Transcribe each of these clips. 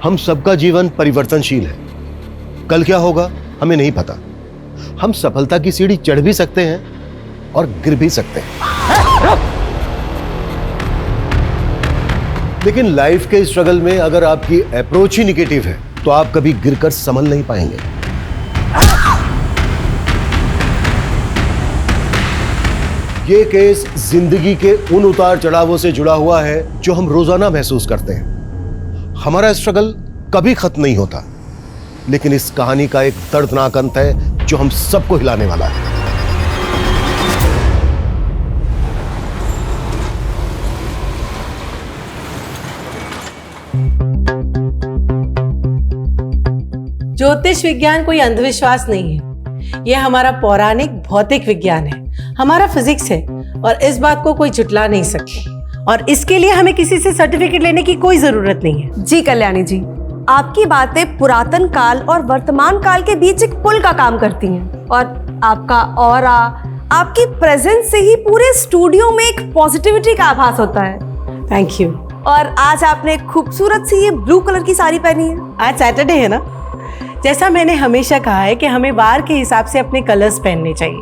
हम सबका जीवन परिवर्तनशील है। कल क्या होगा हमें नहीं पता। हम सफलता की सीढ़ी चढ़ भी सकते हैं और गिर भी सकते हैं। लेकिन लाइफ के स्ट्रगल में अगर आपकी अप्रोच ही निगेटिव है तो आप कभी गिरकर संभल नहीं पाएंगे। ये केस जिंदगी के उन उतार चढ़ावों से जुड़ा हुआ है जो हम रोजाना महसूस करते हैं। हमारा स्ट्रगल कभी खत्म नहीं होता, लेकिन इस कहानी का एक दर्दनाक अंत है जो हम सबको हिलाने वाला है। ज्योतिष विज्ञान कोई अंधविश्वास नहीं है, यह हमारा पौराणिक भौतिक विज्ञान है, हमारा फिजिक्स है और इस बात को कोई झुटला नहीं सकता। और इसके लिए हमें किसी से सर्टिफिकेट लेने की कोई जरूरत नहीं है। जी कल्याणी जी, आपकी बातें पुरातन काल और वर्तमान काल के बीच एक पुल का काम करती हैं और आपका ऑरा, आपकी प्रेजेंस से ही पूरे स्टूडियो में एक पॉजिटिविटी का आभास होता है। Thank you. और आज आपने खूबसूरत सी ये ब्लू कलर की साड़ी पहनी है। आज सैटरडे है ना, जैसा मैंने हमेशा कहा है कि हमें वार के हिसाब से अपने कलर्स पहनने चाहिए।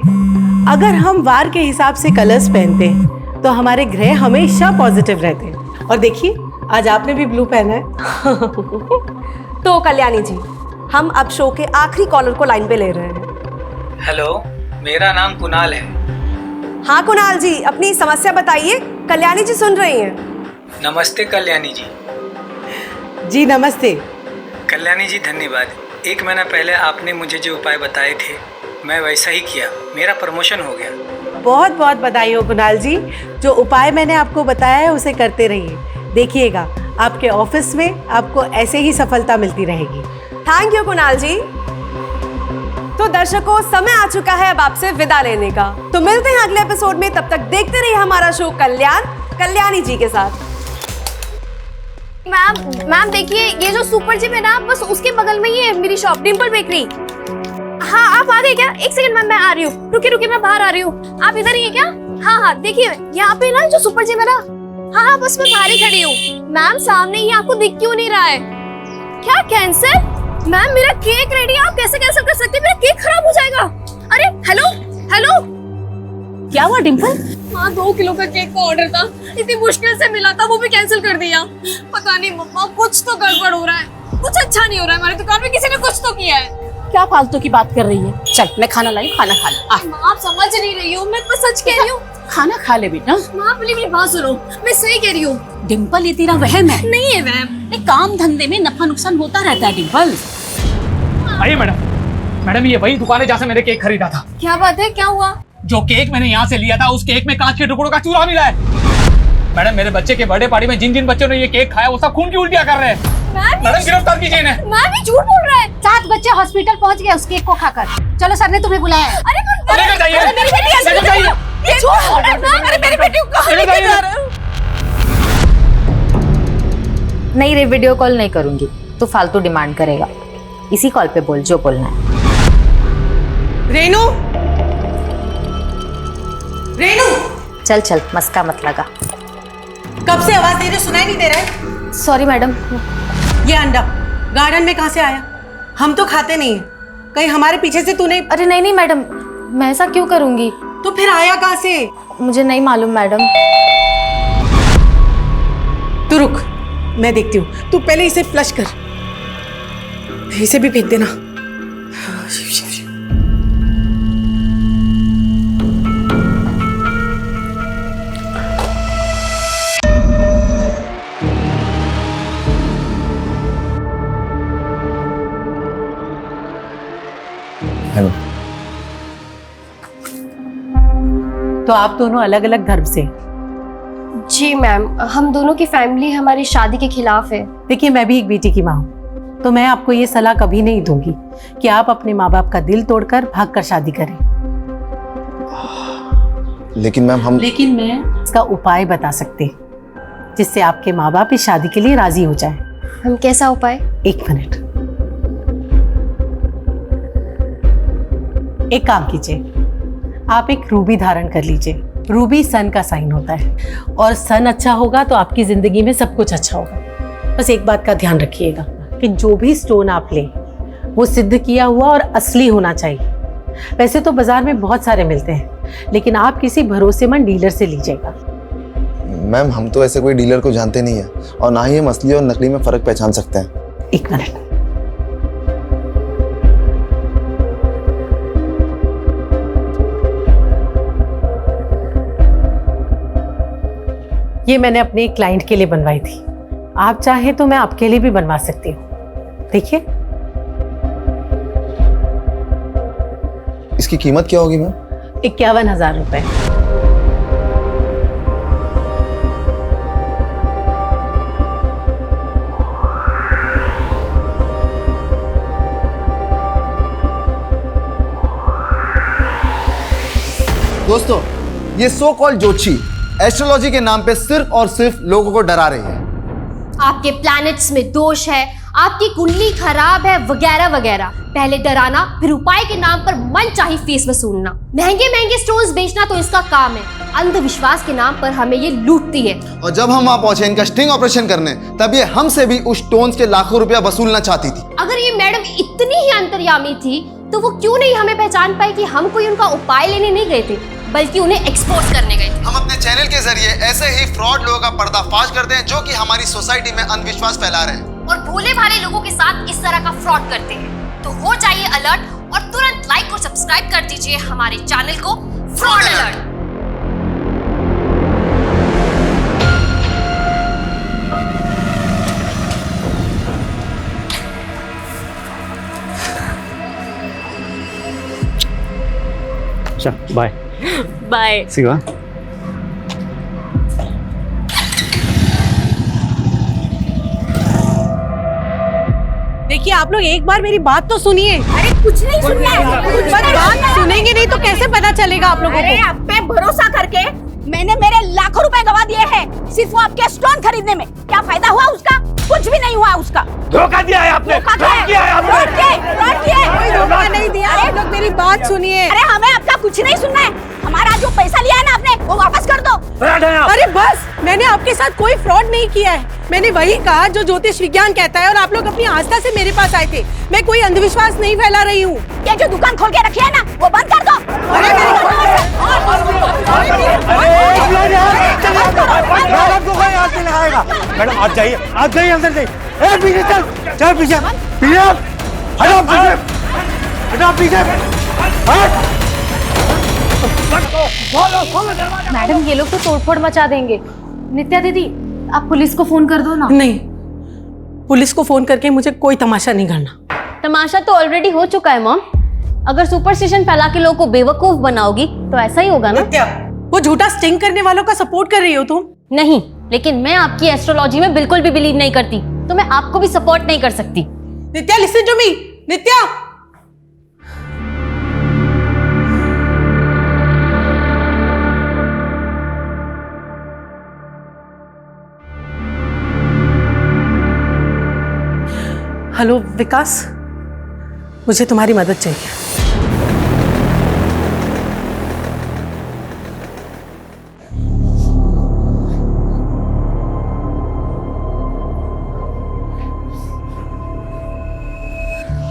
अगर हम वार के हिसाब से कलर्स पहनते हैं तो हमारे ग्रह हमेशा पॉजिटिव रहते हैं। और देखिए आज आपने भी ब्लू पहना है। तो कल्याणी जी, हम अब शो के आखिरी कॉलर को लाइन पे ले रहे हैं। हेलो, मेरा नाम कुणाल है। हाँ कुणाल जी, अपनी समस्या बताइए, कल्याणी जी सुन रही हैं। नमस्ते कल्याणी जी। जी नमस्ते। कल्याणी जी धन्यवाद। 1 महीना पहले आपने मुझे जो उपाय बताए थे मैं वैसा ही किया, मेरा प्रमोशन हो गया। बहुत बहुत बधाई हो कुणाल जी। जो उपाय मैंने आपको बताया है उसे करते रहिए, देखिएगा आपके ऑफिस में आपको ऐसे ही सफलता मिलती रहेगी। थैंक यू कुणाल जी। तो दर्शकों, समय आ चुका है अब आपसे विदा लेने का। तो मिलते हैं अगले एपिसोड में, तब तक देखते रहिए हमारा शो कल्याण कल्याणी जी के साथ। मैम देखिए, ये जो सुपर जिम है ना, बस उसके बगल में ही है मेरी शॉप, डिम्पल बेकरी। हाँ आप आ गए क्या? 1 सेकंड मैम, मैं आ रही हूँ। रुकिए मैं बाहर आ रही हूँ। आप इधर ही है क्या? हाँ देखिए यहाँ पे ना जो सुपर जिम है ना, हाँ बस मैं बाहर ही खड़ी हूँ। मैम सामने ही, आपको दिख क्यों नहीं रहा है? क्या कैंसर? मैम मेरा केक रेडी है, आप कैसे कैंसिल कर सकते हैं? मेरा केक खराब हो जाएगा। अरे हेलो, क्या हुआ डिम्पल? हाँ 2 किलो का केक का ऑर्डर था, इतनी मुश्किल से मिला था, वो भी कैंसिल कर दिया। पता नहीं मम्मा, कुछ तो गड़बड़ हो रहा है, कुछ अच्छा नहीं हो रहा है। हमारी दुकान में किसी ने कुछ तो किया है। क्या फालतू की बात कर रही है? चल मैं खाना लाई, खाना खा ले। माँ आप समझ नहीं रही हो, मैं तो सच कह रही हूँ। खाना खा ले बेटा। माँ प्लीज मेरी बात सुनो, मैं सही कह रही हूँ। डिम्पल ये तेरा वहम है। नहीं है वहम। काम धंधे में नफा नुकसान होता रहता है डिम्पल। आइए मैडम ये वही दुकान है जहाँ से मैंने केक खरीदा था। क्या बात है, क्या हुआ? जो केक मैंने यहाँ से लिया था उस केक में कांच के टुकड़ों का चूरा मिला है। मैडम मेरे बच्चे के बर्थडे पार्टी में जिन बच्चों ने ये केक खाया वो सब खून की उल्टियाँ कर रहे हैं। मैडम गिरफ्तार कीजिए इन्हें। मैम भी झूठ बोल रहा है। 7 बच्चे हॉस्पिटल पहुँच गए उस केक को खाकर। चलो सर ने तुम्हें बुलाया है। लेकर जाइए। ये झूठ बोल रहा है मैम। अरे मेरी बेटी को कहाँ लेकर जा रहे हो? नहीं रे, वीडियो कॉल नहीं करूंगी, तो फालतू डिमांड करेगा। इसी कॉल पे बोल जो बोलना है। रेनू चल मस्का मत लगा। कब से आवाज दे रही, सुनाई नहीं दे रहा है? Sorry madam. ये अंडा गार्डन में कहाँ से आया? हम तो खाते नहीं है, कहीं हमारे पीछे से तूने? अरे नहीं मैडम, मैं ऐसा क्यों करूंगी? तो फिर आया कहाँ से? मुझे नहीं मालूम मैडम। तू रुक, मैं देखती हूँ। तू पहले इसे फ्लश कर, इसे भी फेंक देना। हेलो। तो आप दोनों अलग अलग धर्म से? जी मैम, हम दोनों की फैमिली हमारी शादी के खिलाफ है। देखिए मैं भी एक बेटी की माँ हूँ, तो मैं आपको ये सलाह कभी नहीं दूंगी कि आप अपने माँ बाप का दिल तोड़कर भागकर शादी करें। लेकिन मैम लेकिन मैं इसका उपाय बता सकते जिससे आपके माँ बाप इस शादी के लिए राजी हो जाए। हम कैसा उपाय? 1 मिनट। एक काम कीजिए, आप एक रूबी धारण कर लीजिए। रूबी सन का साइन होता है और सन अच्छा होगा तो आपकी जिंदगी में सब कुछ अच्छा होगा। बस एक बात का ध्यान रखिएगा कि जो भी स्टोन आप लें वो सिद्ध किया हुआ और असली होना चाहिए। वैसे तो बाजार में बहुत सारे मिलते हैं, लेकिन आप किसी भरोसेमंद डीलर से लीजिएगा। मैम हम तो ऐसे कोई डीलर को जानते नहीं है और ना ही हम असली और नकली में फर्क पहचान सकते हैं। एक मिनट, ये मैंने अपने एक क्लाइंट के लिए बनवाई थी। आप चाहें तो मैं आपके लिए भी बनवा सकती हूँ। देखिए, इसकी कीमत क्या होगी मैम? 51,000 रुपए। दोस्तों, ये सो कॉल्ड ज्योतिषी एस्ट्रोलॉजी के नाम पे सिर्फ और सिर्फ लोगों को डरा रही है। आपके प्लैनेट्स में दोष है, आपकी कुंडली खराब है, वगैरह वगैरह। पहले डराना, फिर उपाय के नाम पर मनचाही फीस वसूलना। महंगे महंगे स्टोन्स बेचना तो इसका काम है। अंधविश्वास के नाम पर हमें ये लूटती है। और जब हम वहां पहुंचे इनका स्टिंग ऑपरेशन करने, तब ये हमसे भी उस स्टोन्स के लाखों रुपया वसूलना चाहती थी। अगर ये मैडम इतनी ही अंतर्यामी थी तो वो क्यों नहीं हमें पहचान पाई कि हम कोई उनका उपाय लेने नहीं गए थे, बल्कि उन्हें एक्सपोज करने गए थे। हम अपने चैनल के जरिए ऐसे ही फ्रॉड लोगों का पर्दाफाश करते हैं जो कि हमारी सोसाइटी में अंधविश्वास फैला रहे हैं और भोले भाले लोगों के साथ इस तरह का फ्रॉड करते हैं। तो हो जाइए अलर्ट और तुरंत लाइक और सब्सक्राइब कर दीजिए हमारे चैनल को fraud alert. Bye bye. Shiva, देखिए, आप लोग एक बार मेरी बात तो सुनिए। अरे कुछ नहीं सुनना है। बात सुनेंगे नहीं तो कैसे पता चलेगा आप लोगों को? आप पे भरोसा करके मैंने मेरे लाखों रुपए गवा दिए हैं सिर्फ वो आपके स्टोन खरीदने में। क्या फायदा हुआ उसका? कुछ भी नहीं हुआ उसका। धोखा दिया है आपने। धोखा नहीं दिया। आप लोग मेरी बात सुनिए। अरे हमें आपका कुछ नहीं सुनना है। हमारा जो पैसा लिया है ना आपने, वो वापस कर दो। अरे बस, मैंने आपके साथ कोई फ्रॉड नहीं किया है। मैंने वही कहा जो ज्योतिष विज्ञान कहता है और आप लोग अपनी आस्था से मेरे पास आए थे। मैं कोई अंधविश्वास नहीं फैला रही हूँ। ये जो दुकान खोल के रखी है ना, वो बंद कर दो। मैडम आप जाइए अंदर जाइए। पीछे चल पीछे मैडम ये लोग तो तोड़फोड़ मचा देंगे। नित्या दीदी, आप पुलिस को फोन कर दो ना। नहीं, पुलिस को फोन करके मुझे कोई तमाशा नहीं करना। तमाशा तो ऑलरेडी हो चुका है मॉम। अगर सुपरस्टिशन फैला के लोगों को बेवकूफ बनाओगी तो ऐसा ही होगा ना। वो झूठा स्टिंग करने वालों का सपोर्ट कर रही हो तुम? नहीं, लेकिन मैं आपकी एस्ट्रोलॉजी में बिल्कुल भी बिलीव नहीं करती, तो मैं आपको भी सपोर्ट नहीं कर सकती। Nitya, listen to me. Nitya, hello Vikas, मुझे तुम्हारी मदद चाहिए।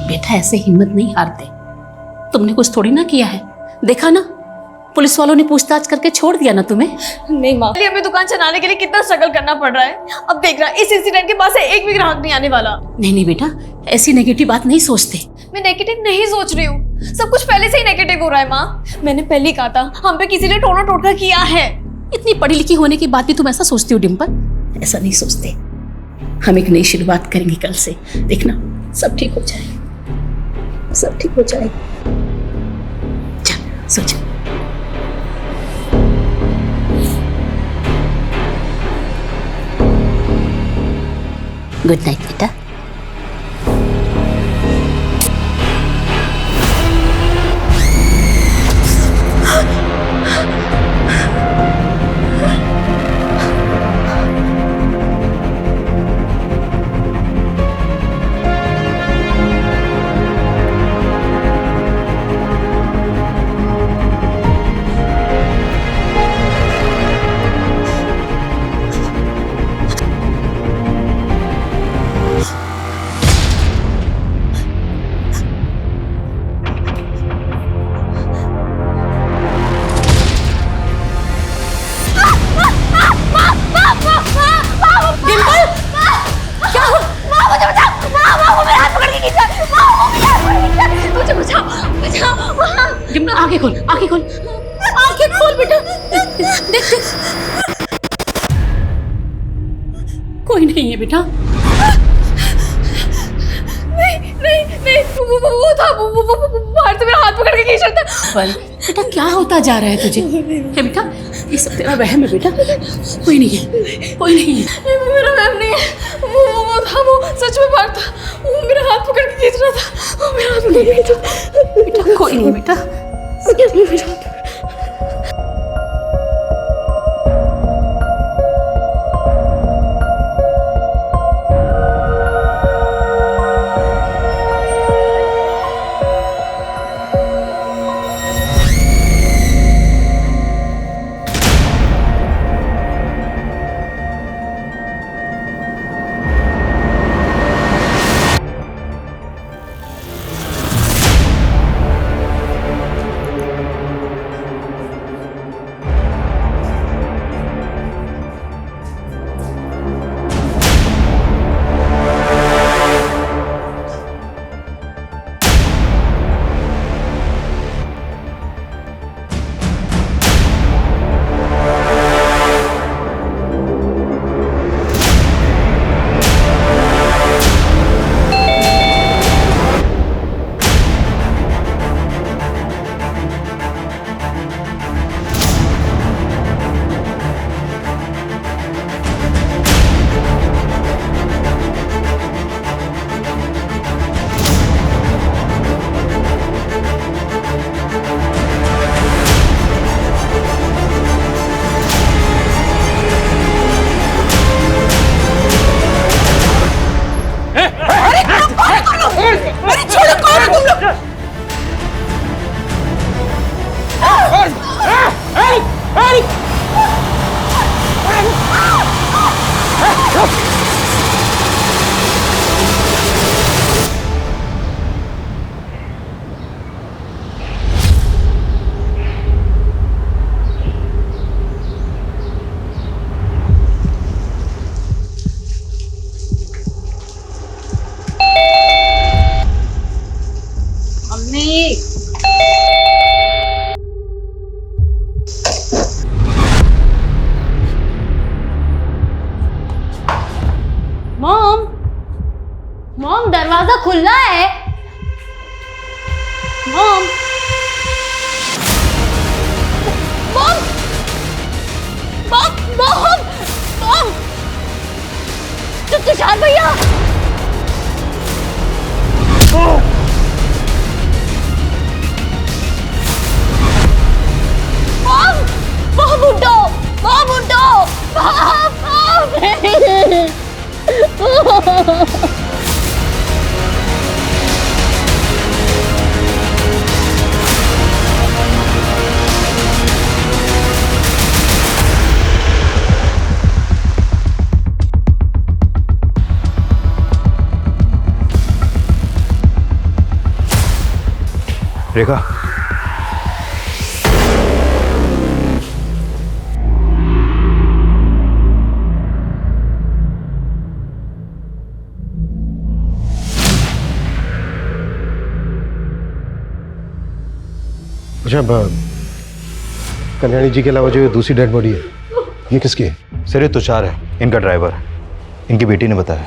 बेटा ऐसे हिम्मत नहीं हारते। तुमने कुछ थोड़ी ना किया है, देखा ना पुलिस वालों ने पूछताछ करके छोड़ दिया ना तुम्हें। नहीं माँ, हमें दुकान चलाने के लिए कितना स्ट्रगल करना पड़ रहा है। अब देख रहा है इस इंसिडेंट के बाद से एक भी ग्राहक नहीं आने वाला। नहीं बेटा, ऐसी नेगेटिव बात नहीं सोचते। मैं नेगेटिव नहीं सोच रही हूँ, सब कुछ पहले से ही नेगेटिव हो रहा है माँ। मैंने पहले ही कहा था हम पे किसी ने टोना टोटका किया है। इतनी पढ़ी लिखी होने के बाद भी तुम ऐसा सोचती हो डिम्पल? ऐसा नहीं सोचते। हम एक नई शुरुआत करेंगे कल से, देखना सब ठीक हो जाएगा, सब ठीक हो जाएगा। चल सो जा। गुड नाइट बेटा। डिम्पल आंखें खोल, आंखें खोल, आंखें खोल बेटा। देख देख, कोई नहीं है बेटा। नहीं, वो था, वो बाहर से मेरा हाथ पकड़ के खींच रहा था। पर बेटा क्या होता जा रहा है तुझे? है बेटा, ये सब तेरा वहम है बेटा। कोई नहीं है, कोई नहीं है। मेरा वहम नहीं है, वो था, वो सच में बाहर था। वो मेरा हाथ पकड़ के खींच रहा था। वो मेरा हाथ पकड़ के खींच रहा था। बेटा कोई नहीं बेटा। मेरा हाथ मॉम दरवाजा खुला है। Mom mom mom mom mom Tushar भैया मॉम मॉम उठो मॉम उठो रेखा, अच्छा कल्याणी जी के अलावा जो दूसरी डेड बॉडी है ये किसकी है? सर ये तुषार है, इनका ड्राइवर है, इनकी बेटी ने बताया।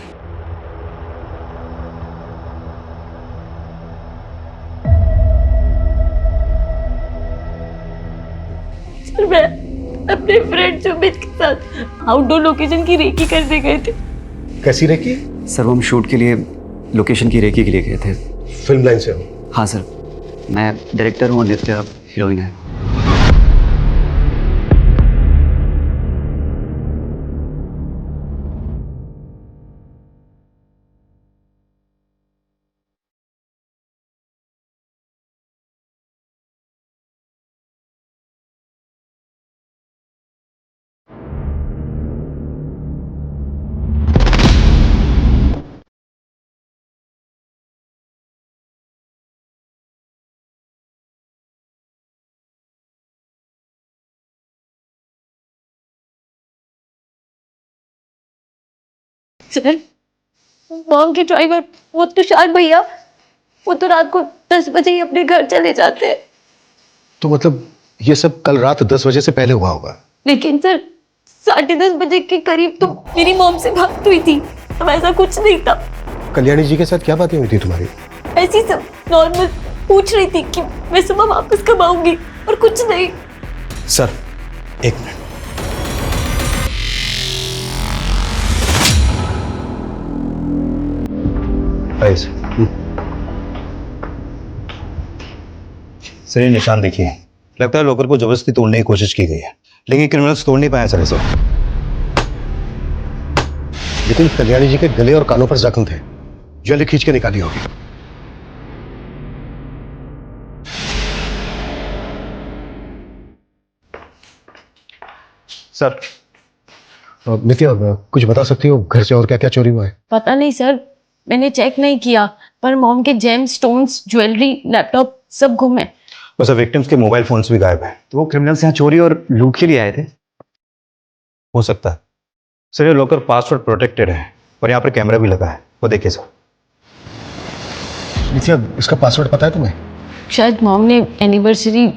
सर मैं अपने फ्रेंड सुमित के साथ आउटडोर लोकेशन की रेकी करने गए थे। कैसी रेकी? सर वो हम शूट के लिए लोकेशन की रेकी के लिए गए थे। फिल्म लाइन से हो? हाँ सर, मैं डायरेक्टर हूँ, नित्या हीरोइन है। सर मॉम के ड्राइवर वो तुषार भैया वो तो रात को 10 बजे ही अपने घर चले जाते हैं। तो मतलब ये सब कल रात 10 बजे से पहले हुआ होगा? लेकिन सर 10:30 बजे के करीब तो मेरी मॉम से बात हुई थी, अब ऐसा कुछ नहीं था। कल्याणी जी के साथ क्या बातें हुई थी तुम्हारी? ऐसी सब नॉर्मल पूछ रही थी कि मैं सुबह वापस कब आऊंगी और कुछ नहीं। सर एक मिनट। सर ये निशान देखिए, लगता है लॉकर को जबरदस्ती तोड़ने की कोशिश की गई है, लेकिन क्रिमिनल्स तोड़ नहीं पाए सर इसे। लेकिन कल्याणी जी के गले और कानों पर जख्म थे, जल्दी खींच के निकाली होगी। सर नित्या, कुछ बता सकती हो घर से और क्या क्या चोरी हुआ है? पता नहीं सर, मैंने चेक नहीं किया, पर मॉम के जेम स्टोन्स, ज्वेलरी, लैपटॉप सब गुम है। बस विक्टिम्स के मोबाइल फोन्स भी गायब हैं। तो वो क्रिमिनल्स यहाँ चोरी और लूट के लिए आए थे? हो सकता है सर, ये लॉकर पासवर्ड प्रोटेक्टेड है और यहाँ पर कैमरा भी लगा है, वो देखिए सर। नित्या, इसका पासवर्ड पता है तुम्हें? शायद मॉम ने एनिवर्सरी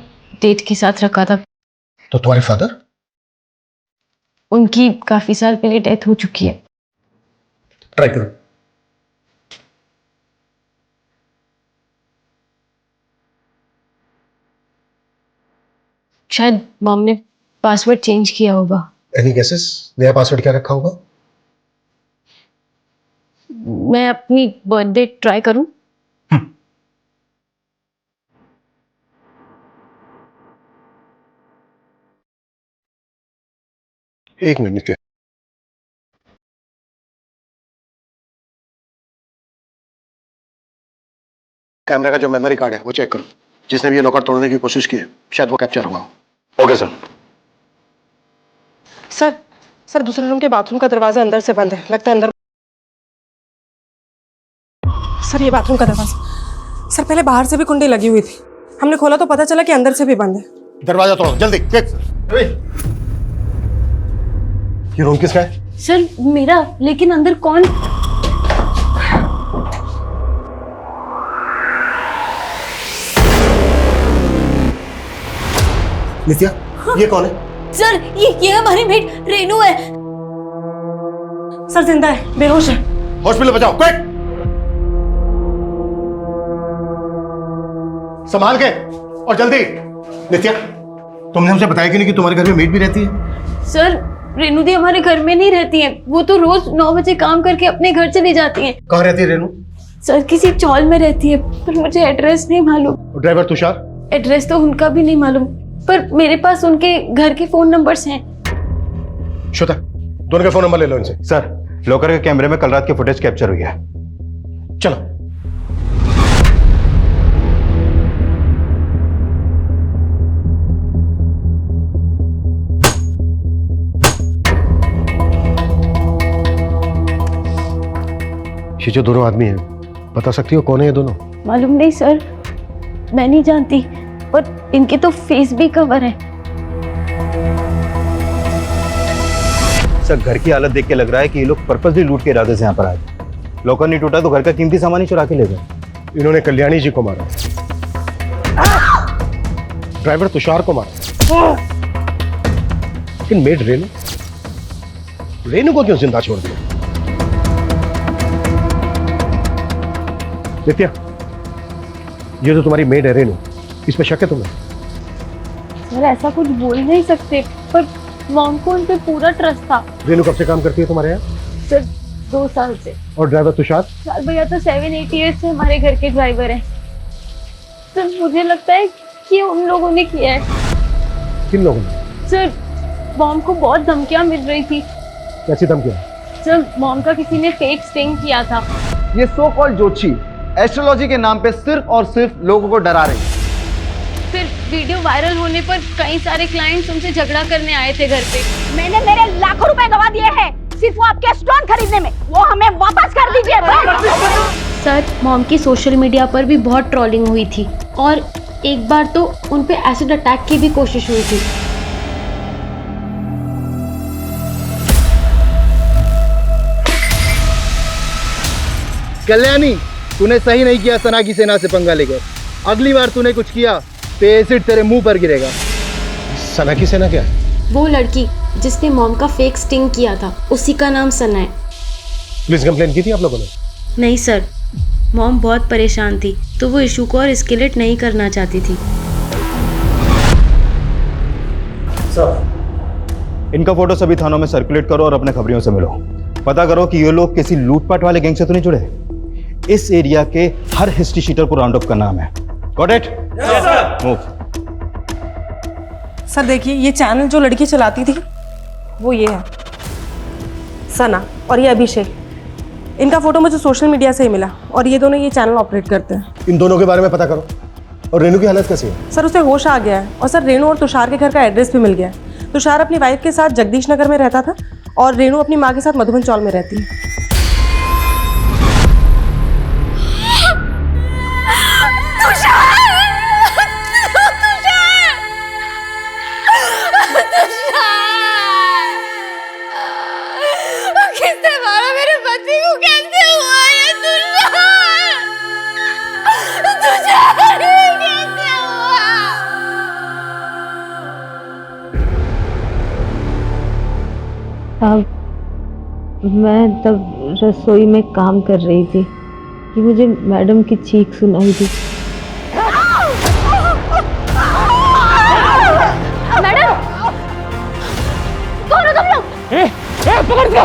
डेट के साथ रखा था। तो तुम्हारे फादर? उनकी काफी साल पहले डेथ हो चुकी है। ट्राई करो। शायद मॉम ने पासवर्ड चेंज किया होगा। Any guesses? नया पासवर्ड क्या रखा होगा? मैं अपनी बर्थडे ट्राई करूं? एक मिनट नित्या। कैमरा का जो मेमोरी कार्ड है वो चेक करो। जिसने भी ये लॉकर तोड़ने की कोशिश की है शायद वो कैप्चर हुआ हो। Okay sir. सर दूसरे रूम के बाथरूम का दरवाजा अंदर से बंद है, लगता है अंदर। सर ये बाथरूम का दरवाजा, सर पहले बाहर से भी कुंडी लगी हुई थी, हमने खोला तो पता चला कि अंदर से भी बंद है। दरवाजा तोड़ो जल्दी, क्विक। ये रूम किसका है? सर मेरा, लेकिन अंदर कौन? नित्या, ये कौन है? सर ये हमारी मेट रेनू है। सर जिंदा है, बेहोश है। हॉस्पिटल बचाओ, क्विक। संभाल के और जल्दी। नित्या, तुमने हमसे बताया कि नहीं कि तुम्हारे घर में मेड भी रहती है? सर रेनू दी हमारे घर में नहीं रहती है, वो तो रोज 9 बजे काम करके अपने घर चली जाती हैं। कहाँ रहती है रेनू? सर किसी चौल में रहती है, पर मुझे एड्रेस नहीं मालूम। ड्राइवर तुषार? एड्रेस तो उनका भी नहीं मालूम, पर मेरे पास उनके घर के फोन नंबर्स हैं। श्वेता, दोनों के फोन नंबर ले लो इनसे। सर लॉकर के कैमरे में कल रात की फुटेज कैप्चर हुई है। चलो। ये जो दोनों आदमी हैं, बता सकती हो कौन है ये दोनों? मालूम नहीं सर, मैं नहीं जानती, पर इनके तो फेस भी कवर है। सर घर की हालत देख के लग रहा है कि ये लोग पर्पसली लूट के इरादे से यहाँ पर आए। लॉकर नहीं टूटा तो घर का कीमती सामान ही चुरा के ले गए। इन्होंने कल्याणी जी को मारा, ड्राइवर तुषार को मारा, लेकिन मेड रेनू को क्यों जिंदा छोड़ दिया? नित्या, ये जो तुम्हारी मेड है रेनू, इस पे शक है तुम्हें? सर ऐसा कुछ बोल नहीं सकते, पर मॉम को उन पे पूरा ट्रस्ट था। रेनू कब से काम करती है तुम्हारे यहाँ? सर 2 साल से। और ड्राइवर तुषार? सर भैया तो 7-8 ईयर्स से हमारे घर के ड्राइवर हैं। सर मुझे लगता है कि उन लोगों ने किया है। किन लोगों ने? सर मॉम को बहुत धमकियां मिल रही थी। कैसी धमकियां? सर मॉम का किसी ने फेक स्टिंग किया था। ये सो कॉल्ड जोशी एस्ट्रोलॉजी के नाम पे सिर्फ और सिर्फ लोगों को डरा रही है। फिर वीडियो वायरल होने पर कई सारे क्लाइंट्स उनसे झगड़ा करने आए थे घर पे। मैंने मेरे लाखों रुपए गवा दिए हैं सिर्फ वो आपके स्टोन खरीदने में, वो हमें वापस कर दीजिए। सर मॉम की सोशल मीडिया पर भी बहुत ट्रोलिंग हुई थी, और एक बार तो उन पे एसिड अटैक की भी कोशिश हुई थी। कल्याणी, तूने सही नहीं किया सना की सेना से पंगा लेकर। अगली बार तूने कुछ किया पे एसिड तेरे मुंह पर गिरेगा। सना की सेना क्या है? वो लड़की जिसने मॉम का फेक स्टिंग किया था, उसी का नाम सना है। पुलिस कंप्लेन की थी आप लोगों ने? नहीं सर, मॉम बहुत परेशान थी तो वो इशू को और एस्केलेट नहीं करना चाहती थी। सर, इनका फोटो सभी थानों में सर्कुलेट करो और अपने खबरियों से मिलो। पता करो कि ये लोग किसी लूटपाट वाले गैंग से तो नहीं जुड़े। इस एरिया के हर हिस्ट्री शीटर को राउंड अप करना है। Got it? Yes sir. Move. Sir देखिए, ये चैनल जो लड़की चलाती थी वो ये है, सना, और ये अभिषेक। इनका फोटो मुझे सोशल मीडिया से ही मिला और ये दोनों ये चैनल ऑपरेट करते हैं। इन दोनों के बारे में पता करो। और रेनू की हालत कैसी है? सर उसे होश आ गया है और सर रेनू और तुषार के घर का एड्रेस भी मिल गया है। तुषार अपनी वाइफ के साथ जगदीश नगर में रहता था और रेनू अपनी माँ के साथ मधुबन चौल में रहती है। किसने मारा मेरे पति को? कैसे हुआ ये? तुषार कैसे हुआ? अब मैं तब रसोई में काम कर रही थी कि मुझे मैडम की चीख सुनाई दी। मैडम, कौन हो तुम लोग? पकड़ के।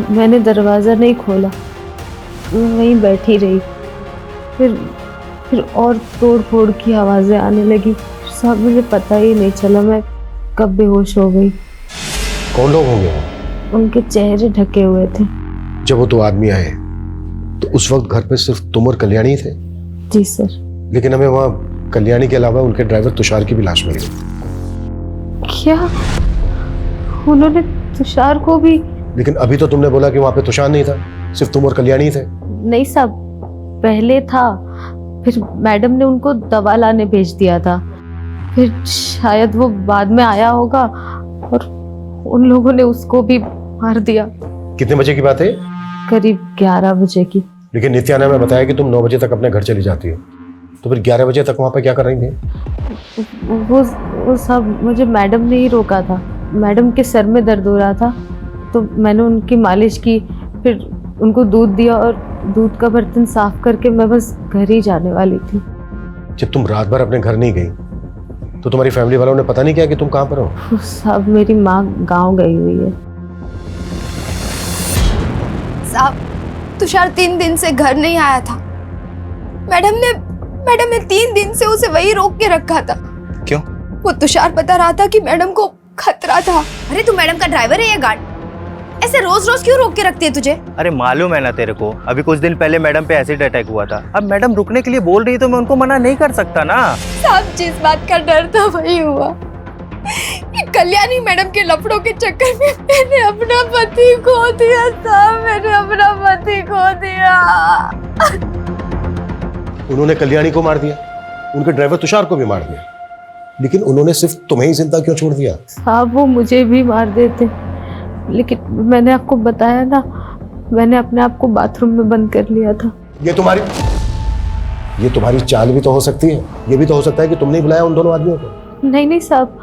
मैंने दरवाज़ा नहीं खोला, मैं वहीं बैठी रही। फिर और तोड़ फोड़ की आवाज़ें आने लगी। साहब मुझे पता ही नहीं चला मैं कब बेहोश हो गई। कौन लोग होंगे? उनके चेहरे ढके हुए थे। जब वो दो आदमी आए तो उस वक्त घर पे सिर्फ तुम और कल्याणी थे? जी सर। लेकिन हमें वहाँ कल्याणी के अलावा उनके ड्राइवर तुषार की भी लाश मिली। क्या उन्होंने तुषार को भी? लेकिन अभी तो तुमने बोला कि वहाँ पे तुषार नहीं था, सिर्फ तुम और कल्याणी थे। नहीं साहब, पहले था, फिर मैडम ने उनको दवा लाने भेज दिया था। फिर शायद वो बाद में आया होगा और उन लोगों ने उसको भी मार दिया। कितने बजे की बात है? करीब 11 बजे की। लेकिन नित्या ने हमें बताया कि तुम 9 बजे तक अपने घर चली जाती हो, तो फिर 11 बजे तक वहाँ पे क्या कर रही थी? वो सब मुझे मैडम ने ही रोका था। मैडम के सर में दर्द हो रहा था तो मैंने उनकी मालिश की, फिर उनको दूध दिया और दूध का बर्तन साफ करके मैं बस घर ही जाने वाली थी। जब तुम रात भर अपने घर नहीं गई तो तुम्हारी फैमिली वालों ने पता नहीं किया कि तुम कहाँ पर हो? साहब मेरी माँ गांव गई हुई है। साहब, तुषार 3 दिन से घर नहीं आया था। मैडम ने 3 दिन से उसे वही रोक के रखा था। क्यों? वो तुषार बता रहा था कि मैडम को खतरा था। अरे तू मैडम का ड्राइवर है या गार्ड? ऐसे रोज रोज क्यों रोक के रखती है तुझे? अरे मालूम है ना तेरे को, अभी कुछ दिन पहले मैडम पे एसिड अटैक हुआ था। अब मैडम रुकने के लिए बोल रही है तो मैं उनको मना नहीं कर सकता ना। साहब, जिस बात का डर था वही हुआ। ये कल्याणी मैडम के लफड़ों के चक्कर में मैंने अपना पति खो दिया। साहब, मैंने अपना पति खो दिया। उन्होंने कल्याणी को मार दिया, उनके ड्राइवर तुषार को भी मार दिया, लेकिन उन्होंने सिर्फ तुम्हें ही जिंदा क्यों छोड़ दिया? साहब वो मुझे भी मार देते, लेकिन मैंने आपको बताया ना, मैंने अपने आप को बाथरूम में बंद कर लिया था। ये तुम्हारी चाल भी तो हो सकती है। ये भी तो हो सकता है कि तुमने ही बुलाया उन दोनों आदमियों को। नहीं नहीं साहब,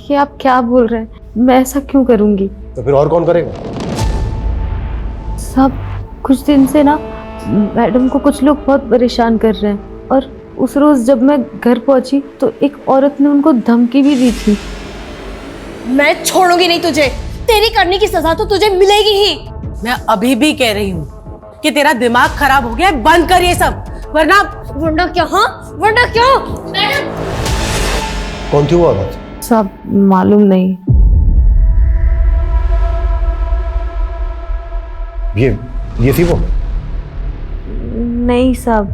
ये आप क्या बोल रहे हैं? मैं ऐसा क्यों करूंगी? तो फिर और कौन करेगा? साहब कुछ दिन से ना मैडम को कुछ लोग बहुत परेशान कर रहे हैं और उस रोज जब मैं घर पहुंची तो एक औरत ने उनको धमकी भी दी थी। मैं छोड़ूंगी नहीं तुझे, तेरी करने की सजा तो तुझे मिलेगी ही। मैं अभी भी कह रही हूँ कि तेरा दिमाग खराब हो गया है, बंद कर ये सब, वरना क्या? हाँ वरना क्या? मैडम, कौन थी वो औरत? साहब मालूम नहीं। ये थी वो? नहीं साहब,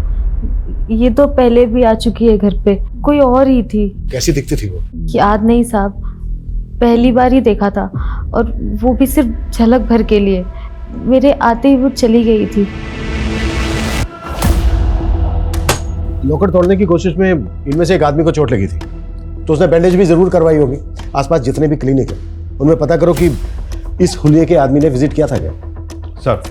ये तो पहले भी आ चुकी है घर पे, कोई और ही थी। कैसी दिखती थी वो? याद नहीं साहब, पहली बार ही देखा था और वो भी सिर्फ झलक भर के लिए। मेरे आते ही वो चली गई थी। लॉकर तोड़ने की कोशिश में इनमें से एक आदमी को चोट लगी थी, तो उसने बैंडेज भी जरूर करवाई होगी। आसपास जितने भी क्लिनिक है उनमें पता करो कि इस हुलिये के आदमी ने विजिट किया था क्या। सर।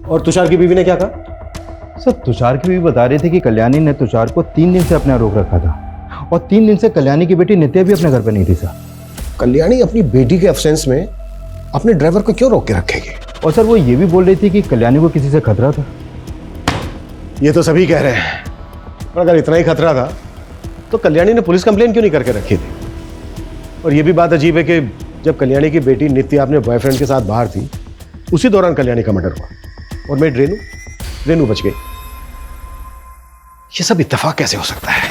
और तुषार की बीवी ने क्या कहा? सर तुषार की बीवी बता रही थी कि कल्याणी ने तुषार को 3 दिन से अपने यहाँ रोक रखा था और 3 दिन से कल्याणी की बेटी नित्या भी अपने घर पर नहीं थी सर। कल्याणी अपनी बेटी के एब्सेंस में अपने ड्राइवर को क्यों रोक के रखेगी? और सर वो ये भी बोल रही थी कि कल्याणी को किसी से खतरा था। ये तो सभी कह रहे हैं, पर अगर इतना ही खतरा था तो कल्याणी ने पुलिस कंप्लेन क्यों नहीं करके रखी थी? और ये भी बात अजीब है कि जब कल्याणी की बेटी नित्या अपने बॉयफ्रेंड के साथ बाहर थी उसी दौरान कल्याणी का मर्डर हुआ और मेड रेनू बच गई। ये सब इत्तेफाक कैसे हो सकता है?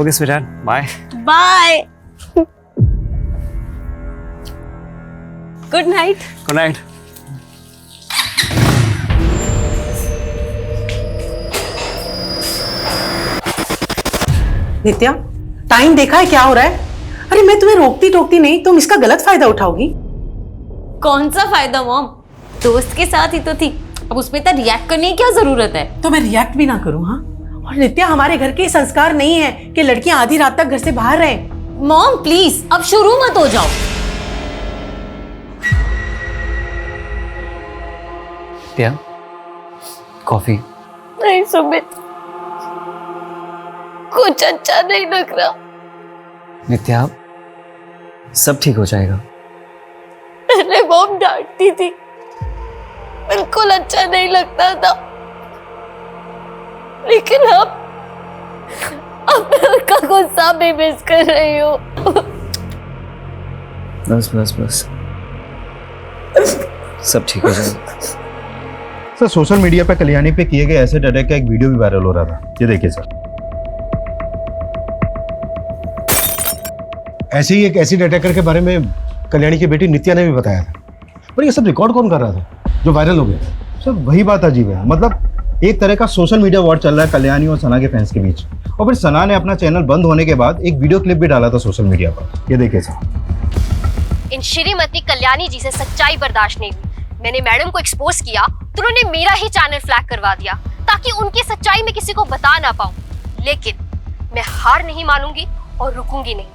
Okay sweetheart, bye. Bye. Good night. Good night. Nitya, time देखा है क्या हो रहा है? अरे मैं तुम्हें रोकती टोकती नहीं, तुम इसका गलत फायदा उठाओगी। कौन सा फायदा मॉम? दोस्त के साथ ही तो थी, अब उसमें इतना रिएक्ट करने की क्या जरूरत है? तो मैं रिएक्ट भी ना करूं? हाँ, और नित्या हमारे घर के संस्कार नहीं है कि लड़कियां आधी रात तक घर से बाहर रहें। मॉम प्लीज अब शुरू मत हो जाओ। क्या कॉफी? नहीं सुमित, कुछ अच्छा नहीं लग रहा। नित्या सब ठीक हो जाएगा। पहले मॉम डांटती थी, बिल्कुल अच्छा नहीं लगता था, लेकिन अब मैं उनका गुस्सा भी मिस कर रही हूँ। बस बस बस सब ठीक हो जाएगा। सर सोशल मीडिया पे कल्याणी पे किए गए एसिड अटैक का एक वीडियो भी वायरल हो रहा था, ये देखिए सर। ऐसे ही एक एसिड अटैकर के बारे में कल्याणी की बेटी नित्या ने भी बताया था, पर ये सब रिकॉर्ड कौन कर रहा था जो वायरल हो गया? सर वही बात अजीब है, मतलब एक तरह का सोशल मीडिया वॉर चल रहा है कल्याणी और सना के फैंस के बीच, और फिर सना ने अपना चैनल बंद होने के बाद एक वीडियो क्लिप भी डाला था सोशल मीडिया पर, ये देखिए सर। इन श्रीमती कल्याणी जी से सच्चाई बर्दाश्त नहीं हुई। मैंने मैडम को एक्सपोज किया तो उन्होंने मेरा ही चैनल फ्लैग करवा दिया ताकि उनकी सच्चाई में किसी को बता ना पाऊं। लेकिन मैं हार नहीं मानूंगी और रुकूंगी नहीं।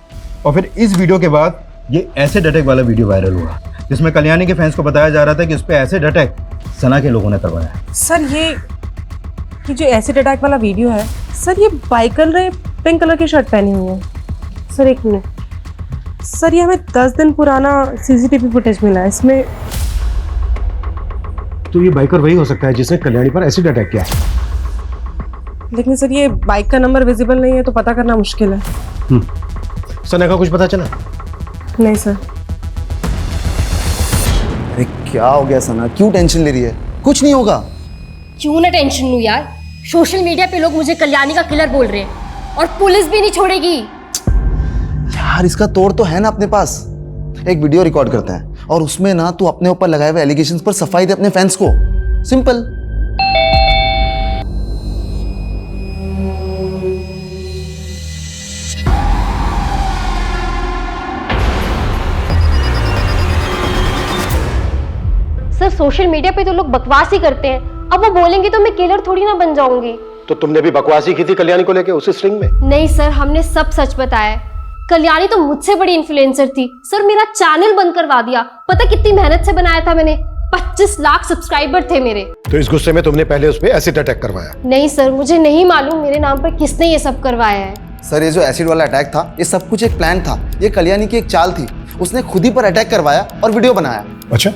और फिर इस वीडियो के बाद ये एसिड अटैक वाला वीडियो वायरल हुआ, जिसमें कल्याणी के फैंस को बताया जा रहा था कि उस पर एसिड अटैक सना के लोगों ने करवाया। सर ये जो एसिड अटैक वाला वीडियो है, सर ये बाइकर ने पिंक कलर की शर्ट पहनी हुई है। सर एक मिनट, सर ये हमें 10 दिन पुराना सीसीटीवी फुटेज मिला है, इसमें तो ये बाइकर वही हो सकता है जिसने कल्याणी पर एसिड अटैक किया। लेकिन सर ये बाइक का नंबर विजिबल नहीं है तो पता करना मुश्किल है। सना का कुछ पता चला? नहीं सर। अरे क्या हो गया सना, क्यों टेंशन ले रही है? कुछ नहीं होगा। क्यों ना टेंशन लूं यार, सोशल मीडिया पे लोग मुझे कल्याणी का किलर बोल रहे हैं और पुलिस भी नहीं छोड़ेगी। यार इसका तोड़ तो है ना अपने पास। एक वीडियो रिकॉर्ड करते हैं और उसमें ना तू अपने ऊपर लगाए हुए एलिगेशंस पर सफाई दे अपने फैंस को। सिंपल। सर सोशल मीडिया पे तो लोग बकवास ही करते हैं, अब वो बोलेंगे तो मैं किलर थोड़ी ना बन जाऊंगी। तो तुमने भी बकवासी की थी कल्याणी को लेके उसी स्ट्रिंग में? नहीं सर, हमने सब सच बताया। कल्याणी तो मुझसे बड़ी इन्फ्लुएंसर थी सर, मेरा चैनल बंद करवा दिया। पता कितनी मेहनत से बनाया था मैंने, 25 लाख सब्सक्राइबर थे मेरे। तो इस गुस्से में तुमने पहले उस पे एसिड अटैक करवाया? नहीं सर, मुझे नहीं मालूम मेरे नाम पर किसने ये सब करवाया है। सर ये जो एसिड वाला अटैक था, ये सब कुछ एक प्लान था। ये कल्याणी की एक चाल थी, उसने खुद ही पर अटैक करवाया और वीडियो बनाया। अच्छा,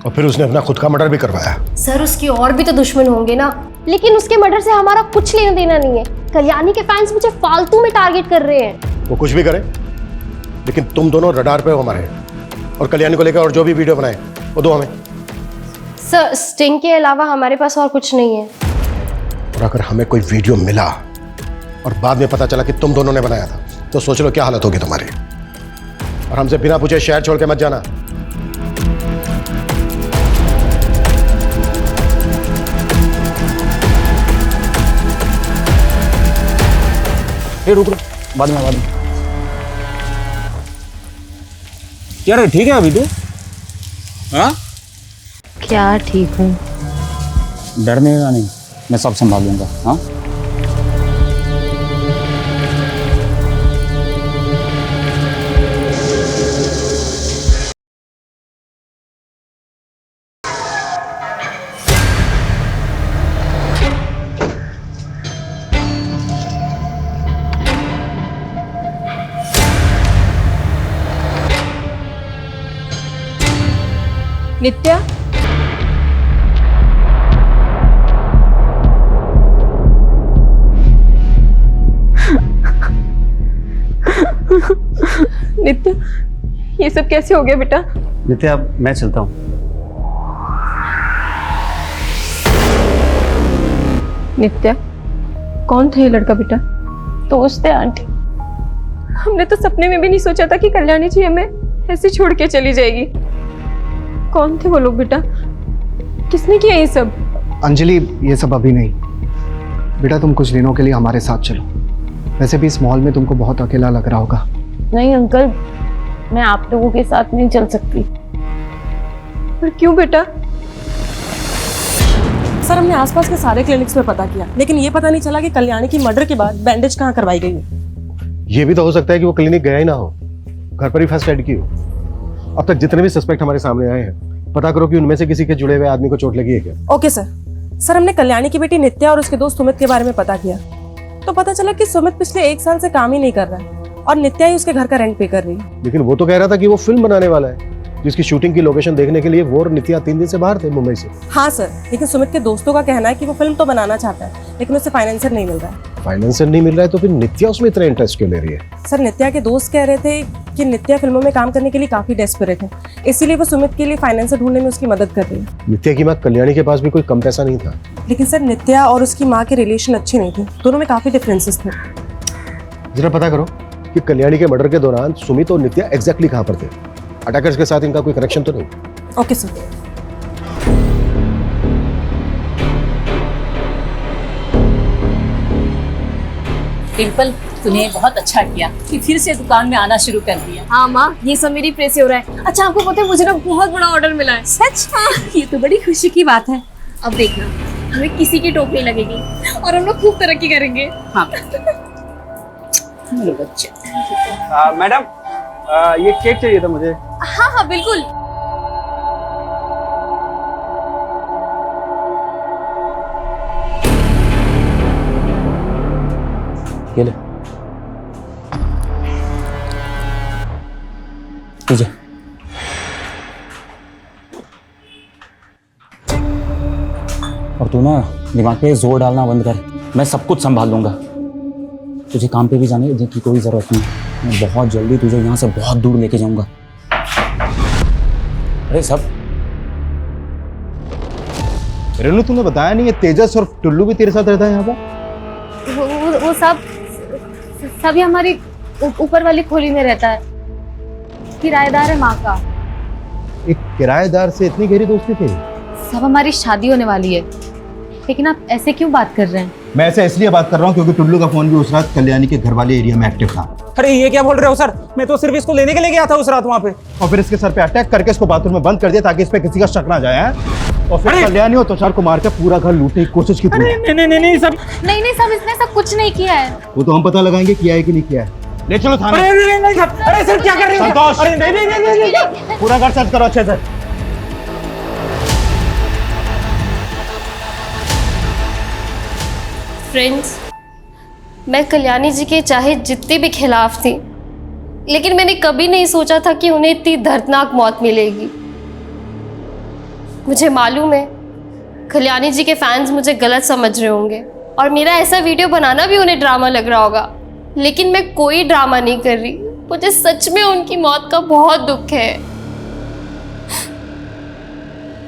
और फिर उसने अपना खुद का मर्डर भी करवाया? सर उसके और भी तो दुश्मन होंगे ना, लेकिन उसके मर्डर से हमारा कुछ लेना देना नहीं है। कल्याणी के फैंस मुझे फालतू में टारगेट कर रहे हैं। वो कुछ भी करे, लेकिन तुम दोनों रडार पे हो हमारे, और कल्याणी को लेकर और जो भी वीडियो बनाए वो दो हमें। सर स्टिंग के अलावा हमारे पास और कुछ नहीं है। और अगर हमें कोई वीडियो मिला और बाद में पता चला कि तुम दोनों ने बनाया था, तो सोच लो क्या हालत होगी तुम्हारी। और हमसे बिना पूछे शहर छोड़ के मत जाना। रुक बाद में यार ठीक है अभी तो। हाँ क्या ठीक हूँ? डरने का नहीं, मैं सब संभाल लूंगा। हाँ नित्या, नित्या, ये सब कैसे हो गया बेटा? नित्या, अब मैं चलता हूँ। नित्या, कौन था ये लड़का बेटा? दोस्त है आंटी। हमने तो सपने में भी नहीं सोचा था कि कल्याणी जी हमें ऐसे छोड़ के चली जाएगी। कौन थे वो लोग बेटा? किसने किया ये सब? अंजलि, ये सब अभी नहीं। बेटा तुम कुछ दिनों के लिए हमारे साथ चलो। वैसे भी इस मॉल में तुमको बहुत अकेला लग रहा होगा। नहीं अंकल, मैं आप लोगों के साथ नहीं चल सकती। पर क्यों बेटा? सर, हमने आसपास के सारे क्लिनिक्स में पता किया, लेकिन ये पता नहीं चला कि कल्याणी की मर्डर के बाद बैंडेज कहाँ करवाई गई है। ये भी तो हो सकता है कि वो क्लिनिक गया ही ना हो, घर पर ही फर्स्ट एड की हो। अब तक जितने भी सस्पेक्ट हमारे सामने आए हैं, पता करो कि उनमें से किसी के जुड़े हुए आदमी को चोट लगी है क्या। Okay sir. सर, हमने कल्याणी की बेटी नित्या और उसके दोस्त सुमित के बारे में पता किया, तो पता चला कि सुमित पिछले 1 साल से काम ही नहीं कर रहा है और नित्या ही उसके घर का रेंट पे कर रही है। लेकिन वो तो कह रहा था कि वो फिल्म बनाने वाला है, जिसकी शूटिंग की लोकेशन देखने के लिए वो और नित्या 3 दिन से बाहर थे मुंबई से। हाँ सर, लेकिन सुमित के दोस्तों का कहना है कि वो फिल्म तो बनाना चाहता है, लेकिन उसे फाइनेंसर नहीं मिल रहा है। फाइनेंसर नहीं मिल रहा है तो फिर नित्या उसमें इतना इंटरेस्ट क्यों ले रही है? सर, नित्या के दोस्त कह रहे थे कि नित्या फिल्मों में काम करने के लिए काफी डेस्परेट है, इसीलिए वो सुमित के लिए फाइनेंसर ढूंढने में उसकी मदद कर रही है। नित्या की माँ कल्याणी के पास भी कोई कम पैसा नहीं था। लेकिन सर, नित्या और उसकी माँ के रिलेशन अच्छे नहीं थे, दोनों में काफी डिफरेंसेस थे। जरा पता करो कि कल्याणी के मर्डर के दौरान सुमित और नित्या एग्जैक्टली कहाँ पर थे। अटैकर्स के साथ इनका कोई कनेक्शन तो नहीं? Okay sir. डिम्पल, तूने बहुत अच्छा किया कि फिर से दुकान में आना शुरू कर दिया। हाँ माँ, ये सब मेरी प्रेस से हो रहा है। अच्छा, आपको पता है मुझे ना बहुत बड़ा ऑर्डर मिला है। सच? हाँ, ये तो बड़ी खुशी की बात है। अब देखना, हमें किसी की टोप नहीं लगेगी और हम लोग खूब तरक्की करेंगे। हाँ मेरे बच्चे। मैडम, ये केक चाहिए था मुझे। हाँ हाँ बिल्कुल। ये ले, तुझे। और तू ना दिमाग पे जोर डालना बंद कर, मैं सब कुछ संभाल लूंगा। तुझे काम पे भी जाने की कोई जरूरत नहीं, मैं बहुत जल्दी तुझे यहाँ से बहुत दूर लेके जाऊंगा। अरे सब रेनू, तूने बताया नहीं, ये तेजस और टुल्लू भी तेरे साथ रहता है यहाँ पर? वो सभी हमारी ऊपर वाली खोली में रहता है, किराएदार है माँ का। एक किराएदार से इतनी गहरी दोस्ती थी? सब हमारी शादी होने वाली है, लेकिन आप ऐसे क्यों बात कर रहे हैं? मैं ऐसे इसलिए बात कर रहा हूँ क्योंकि टुल्लू का फोन भी उस रात कल्याणी के घर वाले एरिया में एक्टिव था। अरे ये क्या बोल रहे हो सर? मैं तो सिर्फ इसको लेने के लिए गया था उस रात वहाँ पे। और फिर इसके सर पे अटैक करके इसको बाथरूम में बंद कर दिया ताकि इस पे किसी का शक ना जाए। और फिर कल्याणी और तुषार को मार के पूरा घर लूटने की कोशिश की। नहीं सब इसने सब कुछ नहीं किया है। वो तो हम पता लगाएंगे किया है कि नहीं किया है। ले चलो थाने। अरे सर क्या कर रहे हैं? संतोष, अरे नहीं, पूरा घर सर्च करो अच्छे से। फ्रेंड्स, मैं कल्याणी जी के चाहे जितने भी खिलाफ थी, लेकिन मैंने कभी नहीं सोचा था कि उन्हें इतनी दर्दनाक मौत मिलेगी। मुझे मालूम है कल्याणी जी के फैंस मुझे गलत समझ रहे होंगे और मेरा ऐसा वीडियो बनाना भी उन्हें ड्रामा लग रहा होगा, लेकिन मैं कोई ड्रामा नहीं कर रही। मुझे सच में उनकी मौत का बहुत दुख है।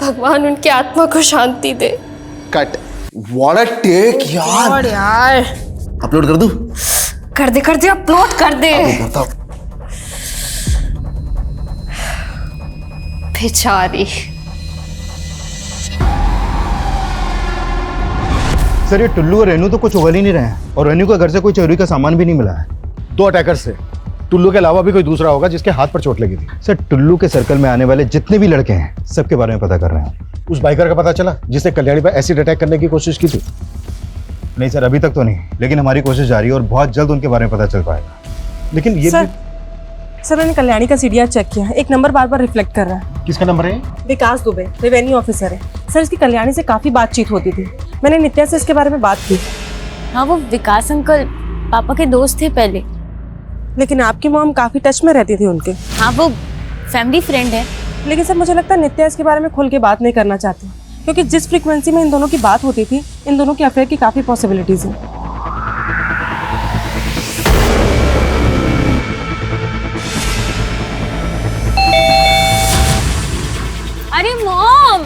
भगवान उनकी आत्मा को शांति दे। कट। व्हाट अ टेक यार। यार अपलोड कर दूं? कर दे अपलोड कर दे। करता हूं। बेचारी। सर, ये टुल्लू और रेनू तो कुछ उगल ही नहीं रहे हैं और रेनू के घर से कोई चोरी का सामान भी नहीं मिला है। 2 अटैकर्स थे, टुल्लू के अलावा भी कोई दूसरा होगा जिसके हाथ पर चोट लगी थी। सर टुल्लू के सर्कल में आने वाले जितने भी लड़के हैं सबके बारे में पता कर रहे हैं। उस बाइकर का पता चला जिसने कल्याणी पर एसिड अटैक करने की कोशिश की थी? नहीं सर, अभी तक तो नहीं, लेकिन हमारी कोशिश जारी है और बहुत जल्द उनके बारे में पता चल पाएगा। लेकिन ये सर मैंने कल्याणी का सीडीआर चेक किया, एक नंबर बार बार रिफ्लेक्ट कर रहा है। किसका नंबर है? विकास दुबे, रेवेन्यू ऑफिसर है। सर इसकी कल्याणी से काफी बातचीत होती थी, मैंने नित्या से इसके बारे में बात की। हाँ, वो विकास अंकल पापा के दोस्त थे पहले। लेकिन आपकी मॉम काफी टच में रहती थी उनके। हाँ, वो फैमिली फ्रेंड है। लेकिन सर मुझे लगता है नित्या इसके बारे में खुल के बात नहीं करना चाहती, क्योंकि जिस फ्रीक्वेंसी में इन दोनों की बात होती थी, इन दोनों के अफेयर की काफी पॉसिबिलिटीज हैं। अरे मॉम,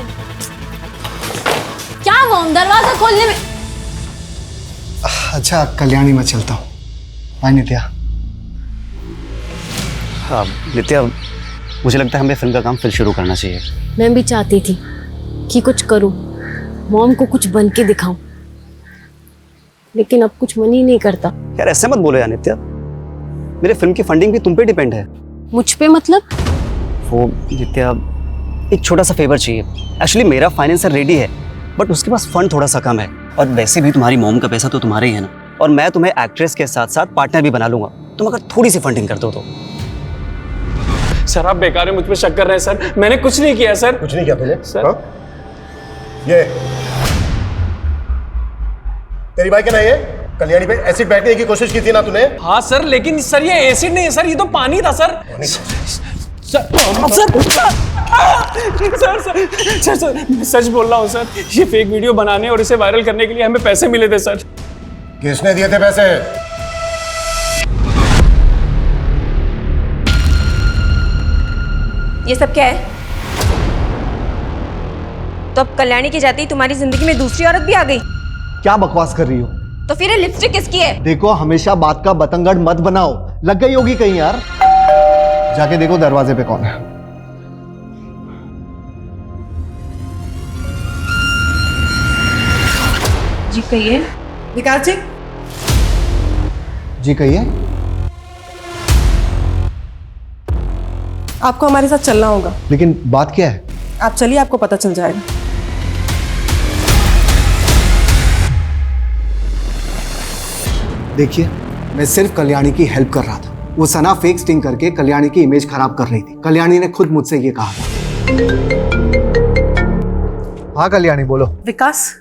क्या मॉम, दरवाजा खोलने में। अच्छा कल्याणी, मैं चलता हूँ। बाय नित्या। हाँ नित्या, मुझे लगता है हमें फिल्म का काम फिर शुरू करना चाहिए। मैं भी चाहती थी कि कुछ करूं, मॉम को कुछ बन के दिखाऊं, लेकिन अब कुछ मन ही नहीं करता। यार ऐसे मत बोलो यार नित्या, मेरे फिल्म की फंडिंग भी तुम पे डिपेंड है। मुझ पे मतलब? वो नित्या, एक छोटा सा फेवर चाहिए। एक्चुअली मेरा फाइनेंसर रेडी है, बट उसके पास फंड थोड़ा सा कम है, और वैसे भी तुम्हारी मॉम का पैसा तो तुम्हारा ही है ना, और मैं तुम्हें एक्ट्रेस के साथ साथ पार्टनर भी बना लूंगा, तुम अगर थोड़ी सी फंडिंग कर दो तो। सर आप बेकार है, मुझ पे शक कर रहे हैं सर, मैंने कुछ नहीं किया सर। कुछ नहीं किया तूने? सर हाँ? ये तेरी बाइक है ना? ये कल्याणी पे एसिड बैठने की कोशिश की थी ना तूने? हाँ सर, लेकिन सर ये एसिड नहीं है सर, ये तो पानी था सर। सर मैं सच बोल रहा हूँ सर, ये फेक वीडियो बनाने और इसे वायरल करने के लिए हमें पैसे मिले थे सर। किसने दिए थे पैसे? ये सब क्या है? तो अब कल्याणी की जाती तुम्हारी जिंदगी में दूसरी औरत भी आ गई? क्या बकवास कर रही हो? तो फिर ये लिपस्टिक किसकी है? देखो हमेशा बात का बतंगड़ मत बनाओ, लग गई होगी कहीं यार। जाके देखो दरवाजे पे कौन है। जी कहिए। विकास जी। जी कहिए। आपको हमारे साथ चलना होगा। लेकिन बात क्या है? आप चलिए, आपको पता चल जाएगा। देखिए, मैं सिर्फ कल्याणी की हेल्प कर रहा था। वो सना फेक स्टिंग करके कल्याणी की इमेज खराब कर रही थी। कल्याणी ने खुद मुझसे ये कहा था। हाँ कल्याणी बोलो। विकास,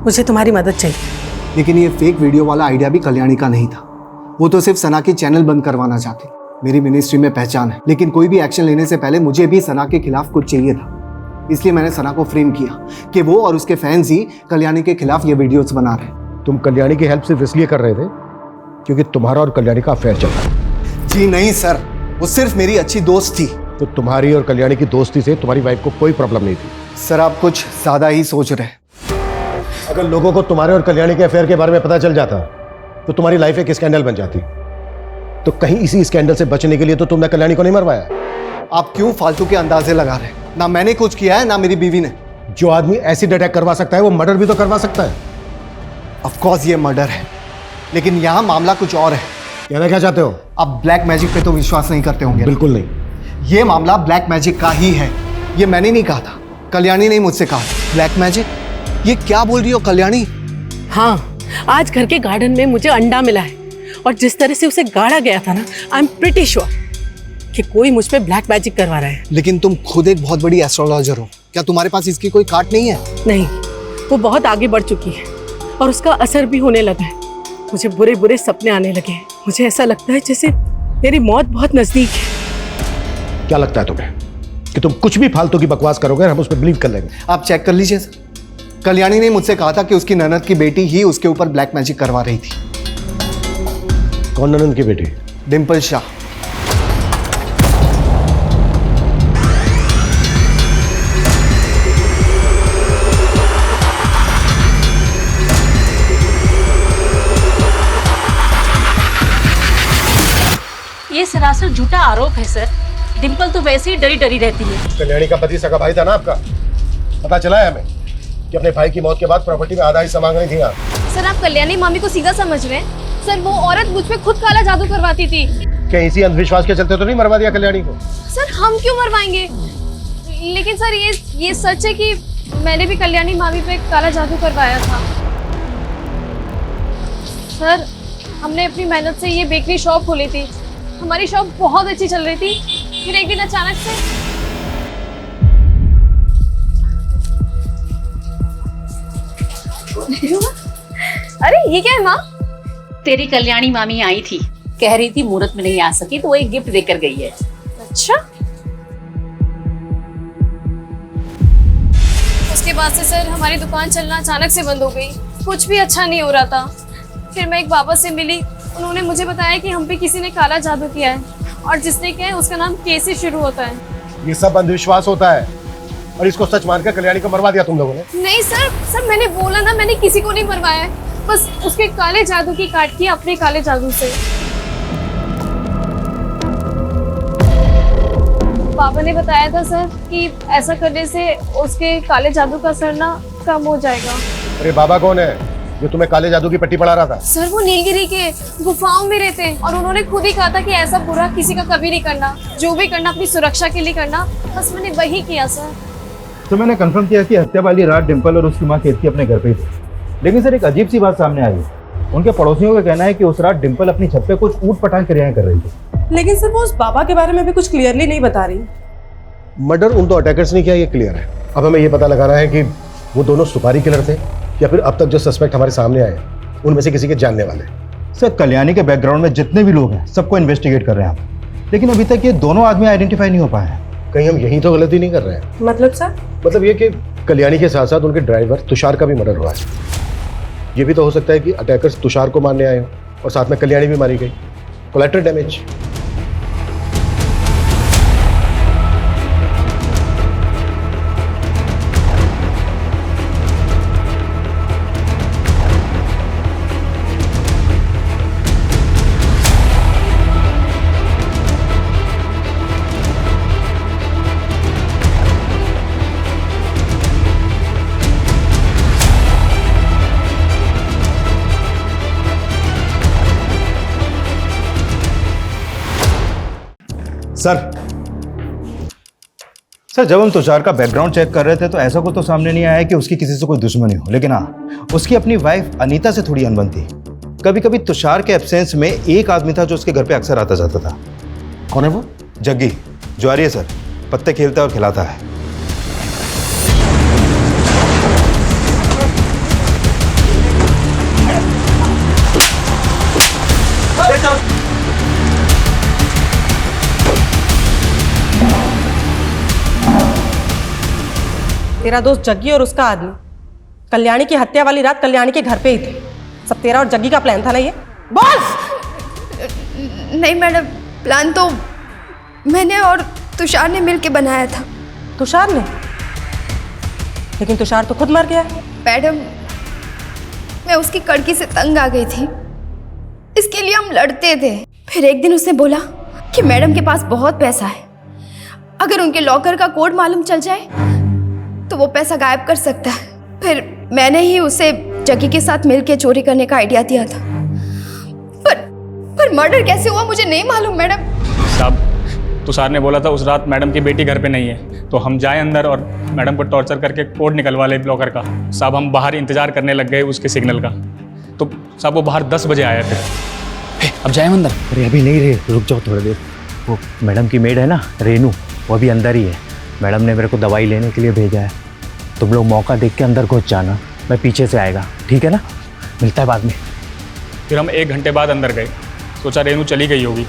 मुझे तुम्हारी मदद चाहिए। लेकिन ये फेक वीडियो वाला आइडिया भी कल्याणी का नहीं था। वो तो सिर्फ सना की चैनल बंद करवाना चाहती। मेरी मिनिस्ट्री में पहचान है, लेकिन कोई भी एक्शन लेने से पहले मुझे भी सना के खिलाफ कुछ चाहिए था। इसलिए मैंने सना को फ्रेम किया कि वो और उसके फैंस ही कल्याणी के खिलाफ ये वीडियोस बना रहे। तुम कल्याणी की हेल्प सिर्फ इसलिए कर रहे थे क्योंकि तुम्हारा और कल्याणी का अफेयर चल रहा है? जी नहीं सर, वो सिर्फ मेरी अच्छी दोस्त थी। तो तुम्हारी और कल्याणी की दोस्ती से तुम्हारी वाइफ को कोई प्रॉब्लम नहीं थी? सर आप कुछ ज्यादा ही सोच रहे। अगर लोगों को तुम्हारे और कल्याणी के अफेयर के बारे में पता चल जाता तो तुम्हारी लाइफ एक स्कैंडल बन जाती। तो कहीं इसी स्कैंडल से बचने के लिए तो तुमने कल्याणी को नहीं मरवाया? आप क्यों फालतू के अंदाजे लगा रहे? ना मैंने कुछ किया है ना मेरी बीवी ने। जो आदमी एसिड अटैक करवा सकता है वो मर्डर भी तो करवा सकता है। ऑफ कोर्स ये मर्डर है, लेकिन यहाँ मामला कुछ और है। कहना क्या चाहते हो? आप ब्लैक मैजिक पे तो विश्वास नहीं करते होंगे। बिल्कुल नहीं। ये मामला ब्लैक मैजिक का ही है। ये मैंने नहीं कहा था, कल्याणी ने मुझसे कहा। Black magic? ये क्या बोल रही हो कल्याणी? हाँ, आज घर के गार्डन में मुझे अंडा मिला है, और जिस तरह से उसे गाड़ा गया था ना, आई एम प्रिटी श्योर कि कोई मुझ पे ब्लैक मैजिक करवा रहा है। लेकिन तुम खुद एक बहुत बड़ी एस्ट्रोलॉजर हो, क्या तुम्हारे पास इसकी कोई काट नहीं है? नहीं, वो बहुत आगे बढ़ चुकी है और उसका असर भी होने लगा है। मुझे बुरे बुरे सपने आने लगे हैं। मुझे ऐसा लगता है जैसे मेरी मौत बहुत नजदीक है। क्या लगता है तुम्हें कि तुम कुछ भी फालतू की बकवास करोगे और हम उस पर बिलीव कर लेंगे? आप चेक कर लीजिए सर। कल्याणी ने मुझसे कहा था कि उसकी ननद की बेटी ही उसके ऊपर ब्लैक मैजिक करवा रही थी। कौन ननद की बेटी? डिम्पल शाह। ये सरासर झूठा आरोप है सर। डिम्पल तो वैसे ही डरी डरी रहती है। कल्याणी का पति सगा भाई था ना आपका? पता चला है हमें कि अपने भाई की मौत के बाद प्रॉपर्टी में आधा हिस्सा मांग रही थी आप। सर आप कल्याणी मामी को सीधा समझ रहे हैं। सर वो औरत मुझ पे खुद काला जादू करवाती थी। कहीं इसी अंधविश्वास के चलते तो नहीं मरवा दिया कल्याणी को? सर हम क्यों मरवाएंगे? लेकिन सर ये सच है कि मैंने भी कल्याणी मामी पे काला जादू करवाया था। सर हमने अपनी मेहनत से ये बेकरी शॉप खोली थी, हमारी शॉप बहुत अच्छी चल रही थी। फिर एक दिन अचानक से अरे ये क्या है माँ? तेरी कल्याणी मामी आई थी, कह रही थी मुहूर्त में नहीं आ सकी तो वो एक गिफ्ट देकर गई है। अच्छा। उसके बाद से सर हमारी दुकान चलना अचानक से बंद हो गई, कुछ भी अच्छा नहीं हो रहा था। फिर मैं एक बाबा से मिली, उन्होंने मुझे बताया कि हम पे किसी ने काला जादू किया है और जिसने किया है उसका नाम के से शुरू होता है। ये सब अंधविश्वास होता है और इसको सच मानकर कल्याणी को मरवा दिया तुम लोगों ने। नहीं सर मैंने बोला ना, मैंने किसी को नहीं मरवाया है, बस उसके काले जादू की काट की अपने काले जादू से। पापा ने बताया था सर कि ऐसा करने से उसके काले जादू का असर ना कम हो जाएगा। अरे बाबा कौन है जो तुम्हें काले जादू की पट्टी पढ़ा रहा था? सर वो नीलगिरी के गुफाओं में रहते हैं और उन्होंने खुद ही कहा था कि ऐसा बुरा किसी का कभी नहीं करना, जो भी करना अपनी सुरक्षा के लिए करना। बस मैंने वही किया सर। तो मैंने कंफर्म किया कि हत्या वाली रात डिम्पल और उसकी माँ केतकी अपने घर पे ही थी। लेकिन सर एक अजीब सी बात सामने आई है। उनके पड़ोसियों का कहना है कि उस रात डिम्पल अपनी छत पे कुछ ऊट पटांग क्रियाएं कर रही थी। लेकिन सर वो उस बाबा के बारे में भी कुछ क्लियरली नहीं बता रही। मर्डर उन दो अटैकर्स ने किया, ये क्लियर है। अब हमें ये पता लगाना है कि वो दोनों सुपारी किलर थे या फिर अब तक जो सस्पेक्ट हमारे सामने आए उनमें से किसी के जानने वाले। सर कल्याणी के बैकग्राउंड में जितने भी लोग हैं सबको इन्वेस्टिगेट कर रहे हैं हम, लेकिन अभी तक ये दोनों आदमी आइडेंटिफाई नहीं हो पाए हैं। कहीं हम यही तो गलती नहीं कर रहे हैं? मतलब सर? मतलब ये कि कल्याणी के साथ साथ उनके ड्राइवर तुषार का भी मर्डर हुआ है। ये भी तो हो सकता है कि अटैकर्स तुषार को मारने आए हो और साथ में कल्याणी भी मारी गई। Collateral damage. सर जब हम तुषार का बैकग्राउंड चेक कर रहे थे तो ऐसा कुछ तो सामने नहीं आया कि उसकी किसी से कोई दुश्मनी हो, लेकिन हाँ उसकी अपनी वाइफ अनीता से थोड़ी अनबन थी। कभी कभी तुषार के एब्सेंस में एक आदमी था जो उसके घर पे अक्सर आता जाता था। कौन है वो? जग्गी, ज्वारी है सर, पत्ते खेलता है और खिलाता है। तेरा दोस्त जग्गी और उसका आदमी कल्याणी की हत्या वाली रात कल्याणी के घर पे ही थे। सब तेरा और जग्गी का प्लान था ना ये? बोल। नहीं मैडम, प्लान तो मैंने और तुषार ने मिलके बनाया था। तुषार ने? लेकिन तुषार तो खुद मर गया। मैडम मैं उसकी कड़की से तंग आ गई थी, इसके लिए हम लड़ते थे। फिर एक दिन उसने बोला कि मैडम के पास बहुत पैसा है, अगर उनके लॉकर का कोड मालूम चल जाए तो वो पैसा गायब कर सकता है। फिर मैंने ही उसे जग्गी के साथ मिलके चोरी करने का आइडिया दिया था। पर मर्डर कैसे हुआ मुझे नहीं मालूम मैडम। साहब तुषार ने बोला था उस रात मैडम की बेटी घर पे नहीं है, तो हम जाए अंदर और मैडम को टॉर्चर करके कोड निकलवा ले ब्लॉकर का। साहब हम बाहर इंतजार करने लग गए उसके सिग्नल का, तो साहब वो बाहर 10 बजे आया फिर। अब जाए अंदर? अरे अभी नहीं रे, रुक जाओ थोड़ी देर। वो मैडम की मेड है ना रेनू, वो अभी अंदर ही है। मैडम ने मेरे को दवाई लेने के लिए भेजा है। तुम लोग मौका देख के अंदर घुस जाना, मैं पीछे से आएगा, ठीक है ना? मिलता है बाद में। फिर हम 1 घंटे बाद अंदर गए, सोचा रेनू चली गई होगी।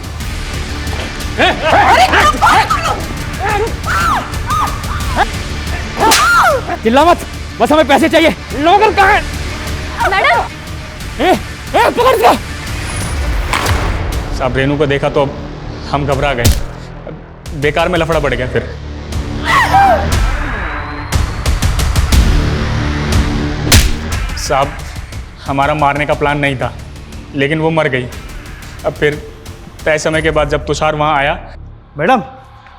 चिल्ला मत, बस हमें पैसे चाहिए। लोकल कहाँ है? मैडम पकड़ लो। साहब रेनू को देखा तो हम घबरा गए, बेकार में लफड़ा पड़ गया। फिर साहब हमारा मारने का प्लान नहीं था, लेकिन वो मर गई। अब फिर तय समय के बाद जब तुषार वहाँ आया। मैडम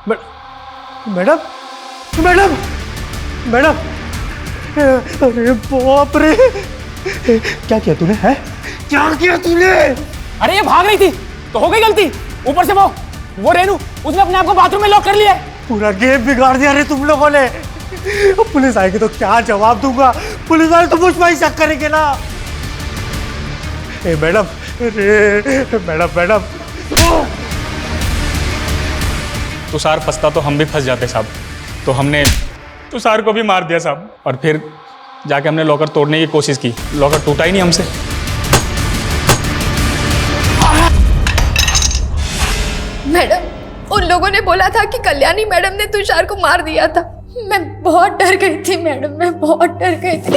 मैडम मैडम मैडम, अरे बाप रे, क्या किया तूने? है क्या किया तूने? अरे ये भाग रही थी तो हो गई गलती। ऊपर से वो रेनू, उसने अपने आप को बाथरूम में लॉक कर लिया है। पूरा गेम बिगाड़ दिया रे तुम लोगों ने। पुलिस आएगी तो क्या जवाब दूंगा? पुलिस वाले तो मुझ पर ही शक करेंगे ना। ए मैडम, मैडम तुषार फंसता तो हम भी फंस जाते साहब, तो हमने तुषार को भी मार दिया साहब। और फिर जाके हमने लॉकर तोड़ने की कोशिश की, लॉकर टूटा ही नहीं हमसे। मैडम, उन लोगों ने बोला था कि कल्याणी मैडम ने तुषार को मार दिया था। मैं बहुत डर गई थी मैडम, मैं बहुत डर गई थी।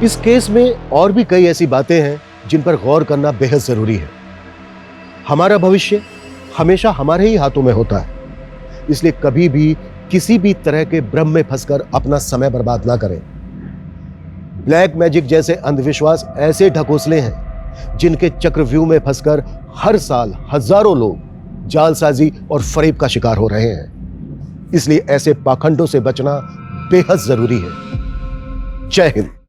इस केस में और भी कई ऐसी बातें हैं जिन पर गौर करना बेहद जरूरी है। हमारा भविष्य हमेशा हमारे ही हाथों में होता है, इसलिए कभी भी किसी भी तरह के भ्रम में फंसकर अपना समय बर्बाद ना करें। ब्लैक मैजिक जैसे अंधविश्वास ऐसे ढकोसले हैं जिनके चक्रव्यूह में फंसकर हर साल हजारों लोग जालसाजी और फरेब का शिकार हो रहे हैं। इसलिए ऐसे पाखंडों से बचना बेहद जरूरी है। जय हिंद।